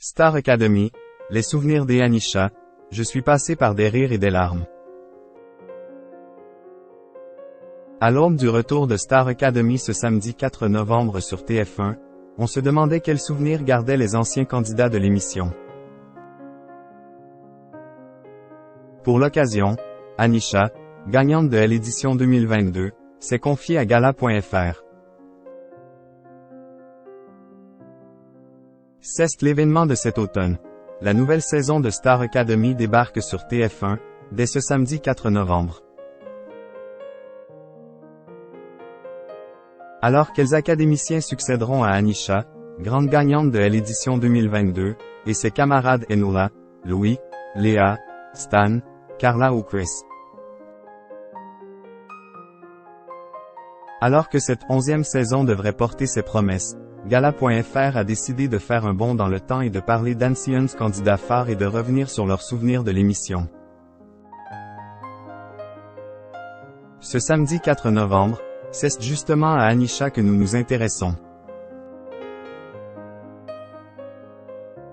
Star Academy, les souvenirs d'Anisha, je suis passé par des rires et des larmes. À l'aube du retour de Star Academy ce samedi 4 novembre sur TF1, on se demandait quels souvenirs gardaient les anciens candidats de l'émission. Pour l'occasion, Anisha, gagnante de l'édition 2022, s'est confiée à Gala.fr. C'est l'événement de cet automne. La nouvelle saison de Star Academy débarque sur TF1, dès ce samedi 4 novembre. Alors quels académiciens succéderont à Anisha, grande gagnante de l'édition 2022, et ses camarades Enola, Louis, Léa, Stan, Carla ou Chris? Alors que cette 11e saison devrait porter ses promesses, Gala.fr a décidé de faire un bond dans le temps et de parler d'anciens candidats phares et de revenir sur leurs souvenirs de l'émission. Ce samedi 4 novembre, c'est justement à Anisha que nous nous intéressons.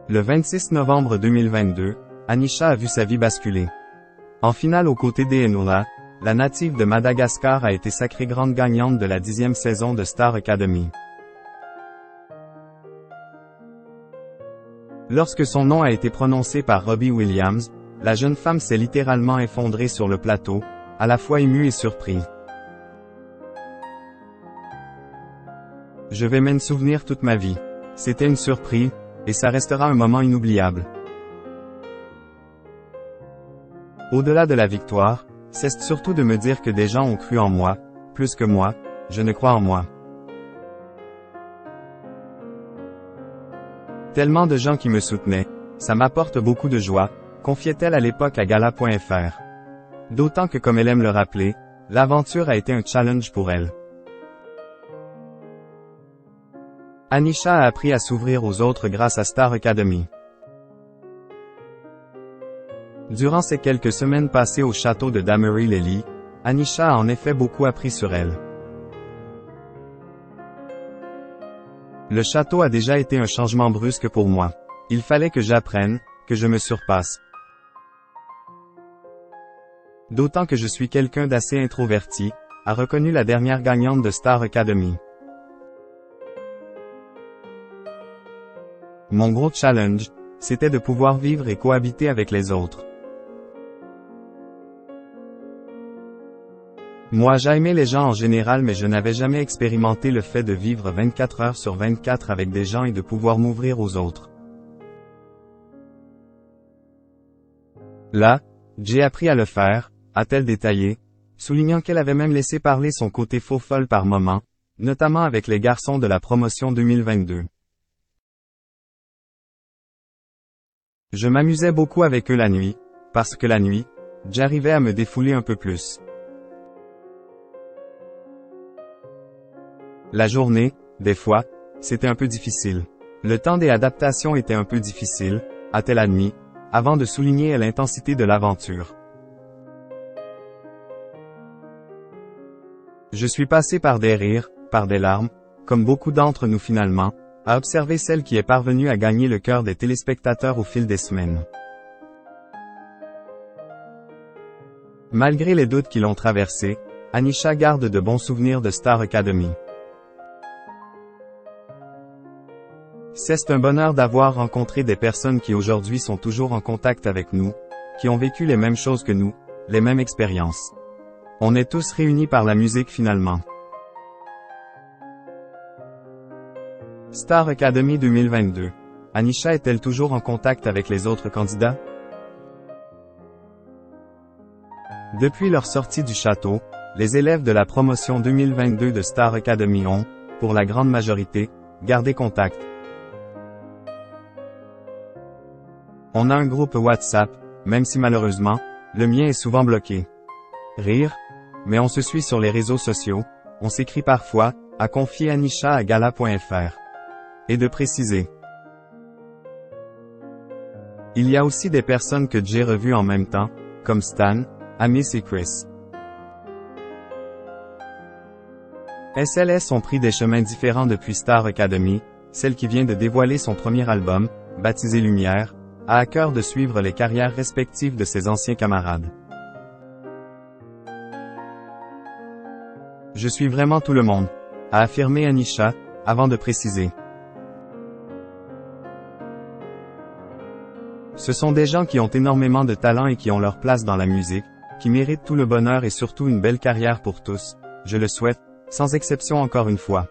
Le 26 novembre 2022, Anisha a vu sa vie basculer. En finale aux côtés d'Enola, la native de Madagascar a été sacrée grande gagnante de la 10e saison de Star Academy. Lorsque son nom a été prononcé par Robbie Williams, la jeune femme s'est littéralement effondrée sur le plateau, à la fois émue et surprise. Je vais m'en souvenir toute ma vie. C'était une surprise, et ça restera un moment inoubliable. Au-delà de la victoire, c'est surtout de me dire que des gens ont cru en moi, plus que moi, je ne crois en moi. Tellement de gens qui me soutenaient, ça m'apporte beaucoup de joie, confiait-elle à l'époque à Gala.fr. D'autant que comme elle aime le rappeler, l'aventure a été un challenge pour elle. Anisha a appris à s'ouvrir aux autres grâce à Star Academy. Durant ces quelques semaines passées au château de Damery Lely, Anisha a en effet beaucoup appris sur elle. Le château a déjà été un changement brusque pour moi. Il fallait que j'apprenne, que je me surpasse. D'autant que je suis quelqu'un d'assez introverti, a reconnu la dernière gagnante de Star Academy. Mon gros challenge, c'était de pouvoir vivre et cohabiter avec les autres. Moi j'aimais les gens en général mais je n'avais jamais expérimenté le fait de vivre 24 heures sur 24 avec des gens et de pouvoir m'ouvrir aux autres. Là, j'ai appris à le faire, a-t-elle détaillé, soulignant qu'elle avait même laissé parler son côté faux-folle par moments, notamment avec les garçons de la promotion 2022. Je m'amusais beaucoup avec eux la nuit, parce que la nuit, j'arrivais à me défouler un peu plus. La journée, des fois, c'était un peu difficile. Le temps des adaptations était un peu difficile, a-t-elle admis, avant de souligner l'intensité de l'aventure. Je suis passé par des rires, par des larmes, comme beaucoup d'entre nous finalement, à observer celle qui est parvenue à gagner le cœur des téléspectateurs au fil des semaines. Malgré les doutes qui l'ont traversée, Anisha garde de bons souvenirs de Star Academy. C'est un bonheur d'avoir rencontré des personnes qui aujourd'hui sont toujours en contact avec nous, qui ont vécu les mêmes choses que nous, les mêmes expériences. On est tous réunis par la musique finalement. Star Academy 2022. Anisha est-elle toujours en contact avec les autres candidats? Depuis leur sortie du château, les élèves de la promotion 2022 de Star Academy ont, pour la grande majorité, gardé contact. On a un groupe WhatsApp, même si malheureusement, le mien est souvent bloqué. Rire, mais on se suit sur les réseaux sociaux, on s'écrit parfois, a confié Anisha à Gala.fr. Et de préciser. Il y a aussi des personnes que j'ai revues en même temps, comme Stan, Amis et Chris. SLS ont pris des chemins différents depuis Star Academy, celle qui vient de dévoiler son premier album, baptisé Lumière, a à cœur de suivre les carrières respectives de ses anciens camarades. Je suis vraiment tout le monde, a affirmé Anisha, avant de préciser. Ce sont des gens qui ont énormément de talent et qui ont leur place dans la musique, qui méritent tout le bonheur et surtout une belle carrière pour tous, je le souhaite, sans exception encore une fois.